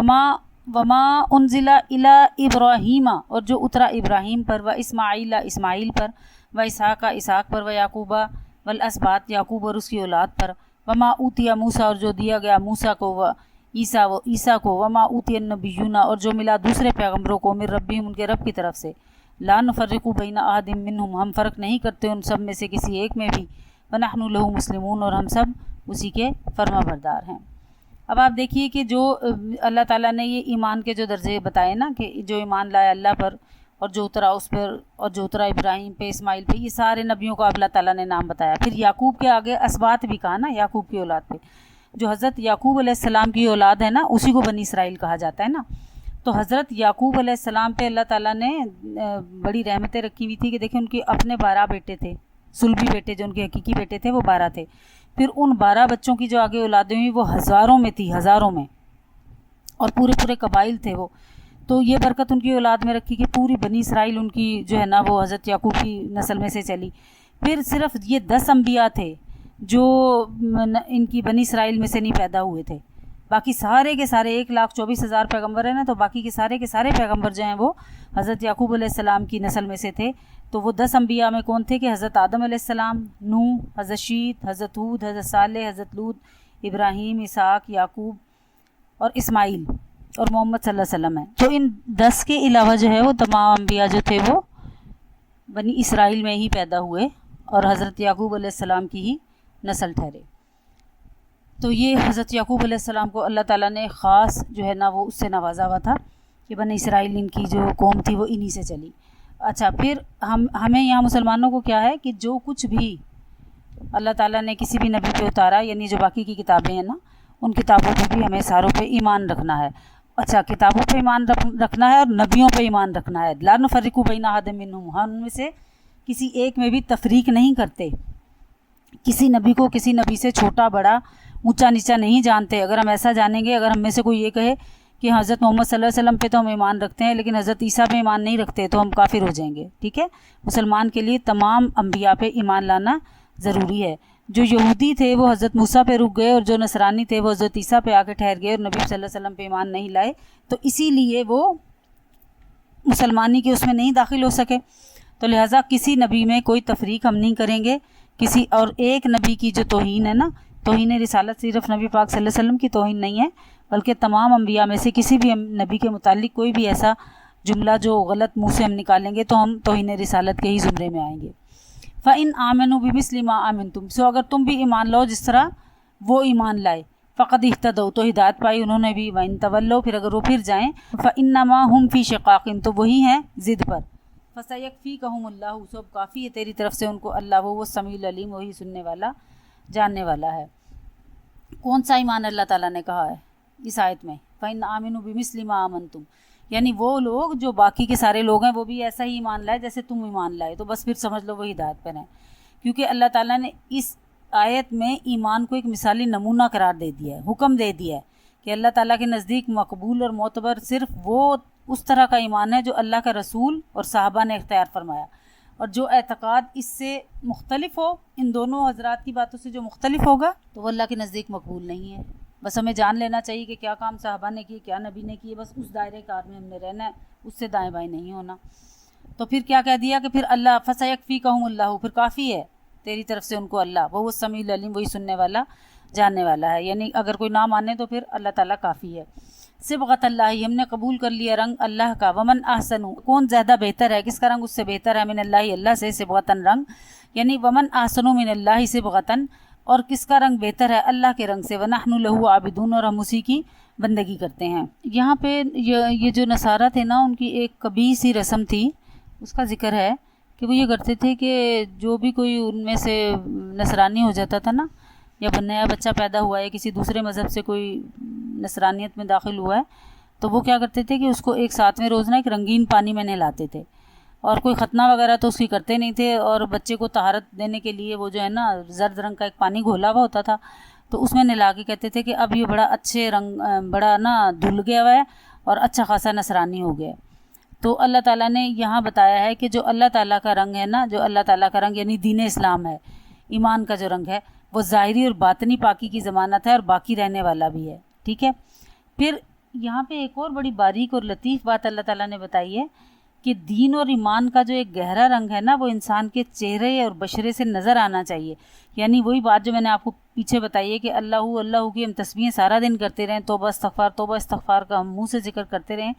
وما انزل الی ابراہیم، اور جو اترا ابراہیم پر، و اسماعیل اسماعیل پر، و اسحاق اسحاق پر، و یعقوب والاسباط یعقوب اور اس کی اولاد پر، وما اوتی موسیٰ، اور جو دیا گیا موسیٰ کو، و عیسیٰ کو، وما اوتی النبیون، اور جو ملا دوسرے پیغمبروں کو، من ربہم ان کے رب کی طرف سے، لا نفرق بین احد منہم، ہم فرق نہیں کرتے ان سب میں سے کسی ایک میں بھی، ونحن لہ مسلمون، اور ہم سب اسی کے فرما بردار ہیں۔ اب آپ دیکھیے کہ جو اللہ تعالیٰ نے یہ ایمان کے جو درجے بتائے نا کہ جو ایمان لائے اللہ پر اور جو اترا اس پر اور جو اترا ابراہیم پہ اسماعیل پہ، یہ سارے نبیوں کو اللہ تعالیٰ نے نام بتایا۔ پھر یعقوب کے آگے اسباط بھی کہا نا، یعقوب کی اولاد پہ، جو حضرت یعقوب علیہ السلام کی اولاد ہے نا اسی کو بنی اسرائیل کہا جاتا ہے نا۔ تو حضرت یعقوب علیہ السلام پہ اللہ تعالیٰ نے بڑی رحمتیں رکھی ہوئی تھی کہ دیکھیں ان کے اپنے 12 بیٹے تھے، سلبی بیٹے جو ان کے حقیقی بیٹے تھے وہ 12 تھے، پھر ان 12 بچوں کی جو آگے اولادیں ہوئی وہ ہزاروں میں تھی، ہزاروں میں، اور پورے قبائل تھے وہ۔ تو یہ برکت ان کی اولاد میں رکھی کہ پوری بنی اسرائیل ان کی جو ہے نا وہ حضرت یعقوب کی نسل میں سے چلی۔ پھر صرف یہ 10 انبیاء تھے جو ان کی بنی اسرائیل میں سے نہیں پیدا ہوئے تھے، باقی سارے کے سارے 1,24,000 پیغمبر ہیں نا، تو باقی کے سارے پیغمبر جو ہیں وہ حضرت یعقوب علیہ السلام کی نسل میں سے تھے۔ تو وہ 10 انبیاء میں کون تھے کہ حضرت آدم علیہ السلام، نوح، حضرت شیت، حضرت ہود، حضرت صالح، حضرت لوط، ابراہیم، اسحاق، یعقوب اور اسماعیل اور محمد صلی اللہ علیہ وسلم ہے۔ تو ان 10 کے علاوہ جو ہے وہ تمام انبیاء جو تھے وہ بنی اسرائیل میں ہی پیدا ہوئے اور حضرت یعقوب علیہ السلام کی ہی نسل ٹھہرے۔ تو یہ حضرت یعقوب علیہ السلام کو اللہ تعالیٰ نے خاص جو ہے نا وہ اس سے نوازا ہوا تھا کہ بنی اسرائیل ان کی جو قوم تھی وہ انہی سے چلی۔ اچھا، پھر ہمیں یہاں مسلمانوں کو کیا ہے کہ جو کچھ بھی اللہ تعالیٰ نے کسی بھی نبی پہ اتارا، یعنی جو باقی کی کتابیں ہیں نا، ان کتابوں پہ بھی ہمیں ساروں پہ ایمان رکھنا ہے۔ اچھا، کتابوں پہ ایمان رکھنا ہے اور نبیوں پہ ایمان رکھنا ہے۔ لا نفرق بین احد منہم، ہم ان میں سے کسی ایک میں بھی تفریق نہیں کرتے، کسی نبی کو کسی نبی سے چھوٹا بڑا اونچا نیچا نہیں جانتے۔ اگر ہم ایسا جانیں گے، اگر ہم میں سے کوئی یہ کہے کہ حضرت محمد صلی اللہ علیہ وسلم پہ تو ہم ایمان رکھتے ہیں لیکن حضرت عیسیٰ پہ ایمان نہیں رکھتے، تو ہم کافر ہو جائیں گے، ٹھیک ہے۔ مسلمان کے لیے تمام انبیاء پہ ایمان لانا ضروری ہے۔ جو یہودی تھے وہ حضرت موسیٰ پہ رک گئے، اور جو نصرانی تھے وہ حضرت عیسیٰ پہ آ کے ٹھہر گئے اور نبی صلی اللہ علیہ وسلم پہ ایمان نہیں لائے، تو اسی لیے وہ مسلمانی کے اس میں نہیں داخل ہو سکے۔ تو لہٰذا کسی نبی میں کوئی تفریق ہم نہیں کریں گے، کسی اور ایک نبی کی جو توہین ہے نا، توہین رسالت صرف نبی پاک صلی اللہ علیہ وسلم کی توہین نہیں ہے، بلکہ تمام انبیاء میں سے کسی بھی نبی کے متعلق کوئی بھی ایسا جملہ جو غلط منہ سے ہم نکالیں گے تو ہم توہین رسالت کے ہی زمرے میں آئیں گے۔ فَإِنْ آمَنُوا بِمِثْلِ مَا آمَنْتُمْ، سو اگر تم بھی ایمان لاؤ جس طرح وہ ایمان لائے، فقد اہتدوا، تو ہدایت پائی انہوں نے بھی، وَإِنْ تَوَلَّوْا، پھر اگر وہ پھر جائیں، فَإِنَّمَا هُمْ فِي شِقَاقٍ، تو وہی ہیں ضد پر، فَسَيَكْفِيكَهُمُ اللَّهُ، سب کافی ہے تیری طرف سے ان کو اللہ، وہ سمیع العلیم، وہی سننے والا جاننے والا ہے۔ کون سا ایمان اللہ تعالیٰ نے کہا ہے اس آیت میں؟ فَإِنْ آمِنُوا بِمِثْلِ مَا آمَنْتُمْ، یعنی وہ لوگ جو باقی کے سارے لوگ ہیں وہ بھی ایسا ہی ایمان لائے جیسے تم ایمان لائے، تو بس پھر سمجھ لو وہ ہدایت پر ہیں، کیونکہ اللہ تعالیٰ نے اس آیت میں ایمان کو ایک مثالی نمونہ قرار دے دیا ہے، حکم دے دیا ہے کہ اللہ تعالیٰ کے نزدیک مقبول اور معتبر صرف وہ اس طرح کا ایمان ہے جو اللہ کا رسول اور صحابہ نے اختیار فرمایا، اور جو اعتقاد اس سے مختلف ہو، ان دونوں حضرات کی باتوں سے جو مختلف ہوگا، تو وہ اللہ کے نزدیک مقبول نہیں ہے۔ بس ہمیں جان لینا چاہیے کہ کیا کام صحابہ نے کیے، کیا نبی نے کیے، بس اس دائرے کار میں ہم نے رہنا ہے، اس سے دائیں بائیں نہیں ہونا۔ تو پھر کیا کہہ دیا کہ پھر اللہ فَسَيَكْفِيكَهُمُ اللَّهُ، پھر کافی ہے تیری طرف سے ان کو اللہ، وہ السمیع العلیم، وہی سننے والا جاننے والا ہے، یعنی اگر کوئی نہ مانے تو پھر اللہ تعالیٰ کافی ہے۔ صبغۃ اللہ، ہم نے قبول کر لیا رنگ اللہ کا، ومن احسن، کون زیادہ بہتر ہے، کس کا رنگ اس سے بہتر ہے، من اللہ، اللہ سے، صبغۃً رنگ، یعنی ومن احسن من اللہ صبغۃً، اور کس کا رنگ بہتر ہے اللہ کے رنگ سے، ونحن لہ عابدون، اور ہم اسی کی بندگی کرتے ہیں۔ یہاں پہ یہ جو نصارہ تھے نا، ان کی ایک کبھی سی رسم تھی، اس کا ذکر ہے کہ وہ یہ کرتے تھے کہ جو بھی کوئی ان میں سے نصرانی ہو جاتا تھا نا، یا نیا بچہ پیدا ہوا ہے، کسی دوسرے مذہب سے کوئی نصرانیت میں داخل ہوا ہے، تو وہ کیا کرتے تھے کہ اس کو ایک 7ویں روز نا ایک رنگین پانی میں نہلاتے تھے، اور کوئی ختنہ وغیرہ تو اس کی کرتے نہیں تھے، اور بچے کو طہارت دینے کے لیے وہ جو ہے نا زرد رنگ کا ایک پانی گھولا ہوا ہوتا تھا، تو اس میں نہلا کے کہتے تھے کہ اب یہ بڑا اچھے رنگ، بڑا نا دھل گیا ہوا ہے اور اچھا خاصا نصرانی ہو گیا ہے۔ تو اللہ تعالیٰ نے یہاں بتایا ہے کہ جو اللہ تعالیٰ کا رنگ ہے نا، جو اللہ تعالیٰ کا رنگ یعنی دین اسلام ہے، ایمان کا جو رنگ ہے، وہ ظاہری اور باطنی پاکی کی ضمانت ہے اور باقی رہنے والا بھی ہے، ٹھیک ہے۔ پھر یہاں پہ ایک اور بڑی باریک اور لطیف بات اللہ تعالیٰ نے بتائی ہے کہ دین اور ایمان کا جو ایک گہرا رنگ ہے نا، وہ انسان کے چہرے اور بشرے سے نظر آنا چاہیے، یعنی وہی بات جو میں نے آپ کو پیچھے بتائی ہے کہ اللہ اللہ کی ہم تسبیحیں سارا دن کرتے رہیں، توبہ استغفار کا ہم منہ سے ذکر کرتے رہیں،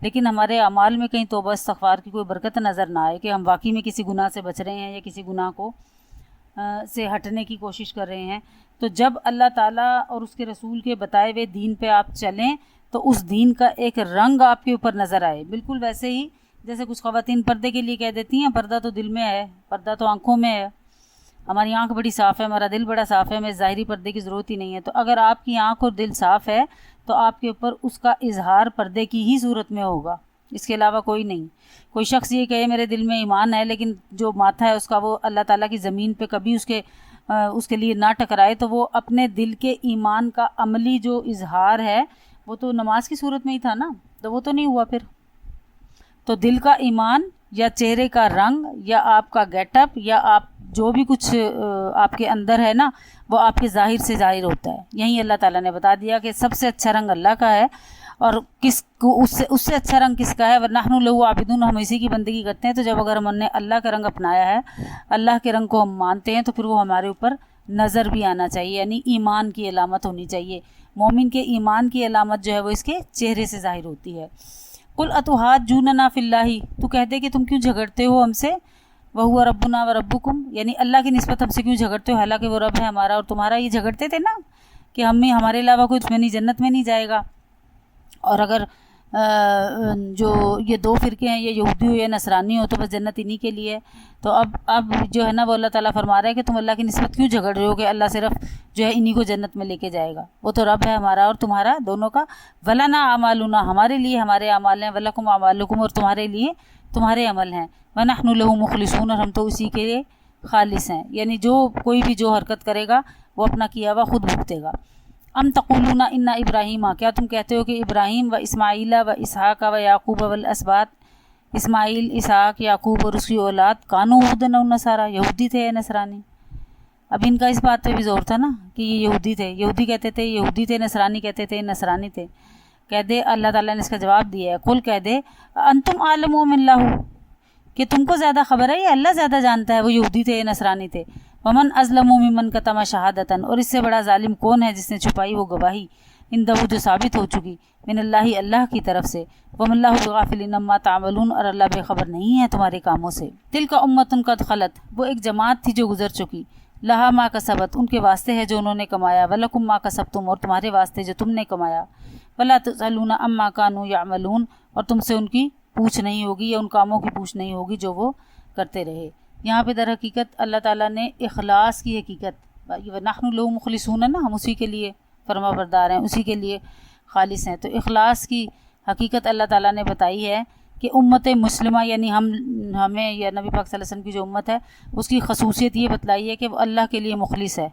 لیکن ہمارے اعمال میں کہیں توبہ استغفار کی کوئی برکت نظر نہ آئے کہ ہم واقعی میں کسی گناہ سے بچ رہے ہیں یا کسی گناہ کو سے ہٹنے کی کوشش کر رہے ہیں۔ تو جب اللہ تعالیٰ اور اس کے رسول کے بتائے ہوئے دین پہ آپ چلیں تو اس دین کا ایک رنگ آپ کے اوپر نظر آئے، بالکل ویسے ہی جیسے کچھ خواتین پردے کے لیے کہہ دیتی ہیں پردہ تو دل میں ہے، پردہ تو آنکھوں میں ہے، ہماری آنکھ بڑی صاف ہے، ہمارا دل بڑا صاف ہے، ہمیں ظاہری پردے کی ضرورت ہی نہیں ہے۔ تو اگر آپ کی آنکھ اور دل صاف ہے تو آپ کے اوپر اس کا اظہار پردے کی ہی صورت میں ہوگا، اس کے علاوہ کوئی نہیں۔ کوئی شخص یہ کہے میرے دل میں ایمان ہے لیکن جو ماتھا ہے اس کا وہ اللہ تعالیٰ کی زمین پہ کبھی اس کے لیے نہ ٹکرائے، تو وہ اپنے دل کے ایمان کا عملی جو اظہار ہے وہ تو نماز کی صورت میں ہی تھا نا، تو وہ تو نہیں ہوا پھر۔ تو دل کا ایمان یا چہرے کا رنگ یا آپ کا گیٹ اپ یا آپ جو بھی کچھ آپ کے اندر ہے نا وہ آپ کے ظاہر سے ظاہر ہوتا ہے. یہیں اللہ تعالیٰ نے بتا دیا کہ سب سے اچھا رنگ اللہ کا ہے، اور کس کو اس سے اچھا رنگ کس کا ہے. وَنَحْنُ لَهُ عَابِدُونَ، ہم اسی کی بندگی کرتے ہیں. تو جب اگر ہم نے اللہ کا رنگ اپنایا ہے، اللہ کے رنگ کو ہم مانتے ہیں، تو پھر وہ ہمارے اوپر نظر بھی آنا چاہیے، یعنی ایمان کی علامت ہونی چاہیے. مومن کے ایمان کی علامت جو ہے وہ اس کے چہرے سے ظاہر ہوتی ہے. قُلْ أَتُحَاجُّونَنَا فِي اللَّهِ، تو کہتے کہ تم کیوں جھگڑتے ہو ہم سے، وَهُوَ رَبُّنَا وَرَبُّكُمْ، یعنی اللہ کی نسبت ہم سے کیوں جھگڑتے ہو، حالانکہ وہ رب ہے ہمارا اور تمہارا. یہ جھگڑتے تھے نا کہ ہمارے علاوہ کوئی تمہیں نہیں جنت میں نہیں جائے گا. اور اگر جو یہ دو فرقے ہیں، یہ یہودی ہو یا نصرانی ہو، تو بس جنت انہی کے لیے. تو اب جو ہے نا وہ اللہ تعالیٰ فرما رہا ہے کہ تم اللہ کی نسبت کیوں جھگڑ رہے ہو کہ اللہ صرف جو ہے انہی کو جنت میں لے کے جائے گا. وہ تو رب ہے ہمارا اور تمہارا دونوں کا. وَلَنَا أَعْمَالُنَا، ہمارے لیے ہمارے اعمال ہیں. وَلَكُمْ أَعْمَالُكُمْ، اور تمہارے لیے تمہارے عمل ہیں. وَنَحْنُ لَهُ مُخْلِصُونَ، اور ہم تو اسی کے لیے خالص ہیں. یعنی جو کوئی بھی جو حرکت کرے گا وہ اپنا کیا ہوا خود بھگتے گا. ام تقولون ان ابراہیم، کیا تم کہتے ہو کہ ابراہیم و اسماعیل و اسحاق و یعقوب والاسباط، اسماعیل، اسحاق، یعقوب اور اس کی اولاد، کانوا ہودن و نصارا، یہودی تھے یا نصرانی. اب ان کا اس بات پہ بھی زور تھا نا کہ یہ یہودی تھے، یہودی کہتے تھے یہودی تھے، نصرانی کہتے تھے نصرانی تھے. کہہ دے اللہ تعالیٰ نے اس کا جواب دیا ہے، قل کہہ دے انتم عالم من اللہ، کہ تم کو زیادہ خبر ہے یا اللہ زیادہ جانتا ہے وہ یہودی تھے یا نصرانی تھے. ومن ازلم ممن کتم شہادتاً، اور اس سے بڑا ظالم کون ہے جس نے چھپائی وہ گواہی، اندہ جو ثابت ہو چکی، من اللہ، اللہ کی طرف سے. وما اللہ بغافل عما تعملون، اور اللہ بے خبر نہیں ہے تمہارے کاموں سے. تلک امۃ قد خلت، وہ ایک جماعت تھی جو گزر چکی. لہا ما کسبت، ان کے واسطے ہے جو انہوں نے کمایا. ولکم ما کسبتم، اور تمہارے واسطے جو تم نے کمایا. ولا تسألون عما كانوا يعملون، اور تم سے ان کی پوچھ نہیں ہوگی یا ان کاموں کی پوچھ نہیں ہوگی جو وہ کرتے رہے. یہاں پہ در حقیقت اللہ تعالیٰ نے اخلاص کی حقیقت، نحن لو مخلصون نا، ہم اسی کے لیے فرما بردار ہیں، اسی کے لیے خالص ہیں. تو اخلاص کی حقیقت اللہ تعالیٰ نے بتائی ہے کہ امت مسلمہ یعنی ہمیں یا نبی پاک صلی اللہ علیہ وسلم کی جو امت ہے اس کی خصوصیت یہ بتلائی ہے کہ وہ اللہ کے لیے مخلص ہے،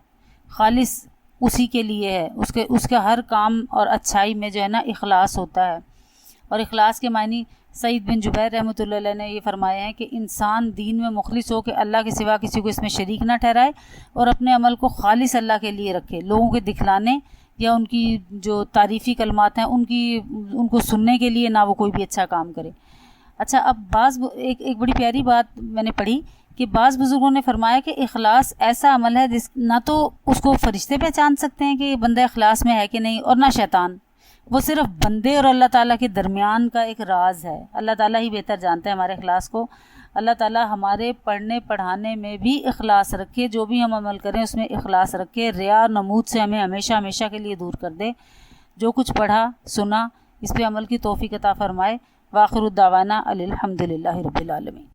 خالص اسی کے لیے ہے. اس کا ہر کام اور اچھائی میں جو ہے نا اخلاص ہوتا ہے. اور اخلاص کے معنی سعید بن جبیر رحمۃ اللہ علیہ نے یہ فرمایا ہے کہ انسان دین میں مخلص ہو کہ اللہ کے سوا کسی کو اس میں شریک نہ ٹھہرائے اور اپنے عمل کو خالص اللہ کے لیے رکھے. لوگوں کے دکھلانے یا ان کی جو تعریفی کلمات ہیں ان کو سننے کے لیے نہ وہ کوئی بھی اچھا کام کرے. اچھا، اب ایک بڑی پیاری بات میں نے پڑھی کہ بعض بزرگوں نے فرمایا کہ اخلاص ایسا عمل ہے جس نہ تو اس کو فرشتے پہچان سکتے ہیں کہ یہ بندہ اخلاص میں ہے کہ نہیں، اور نہ شیطان. وہ صرف بندے اور اللہ تعالیٰ کے درمیان کا ایک راز ہے. اللہ تعالیٰ ہی بہتر جانتے ہیں ہمارے اخلاص کو. اللہ تعالیٰ ہمارے پڑھنے پڑھانے میں بھی اخلاص رکھے، جو بھی ہم عمل کریں اس میں اخلاص رکھے، ریا اور نمود سے ہمیں ہمیشہ ہمیشہ کے لیے دور کر دے. جو کچھ پڑھا سنا اس پہ عمل کی توفیق عطا فرمائے. وآخر الدعوانا الحمد للہ رب العالمین.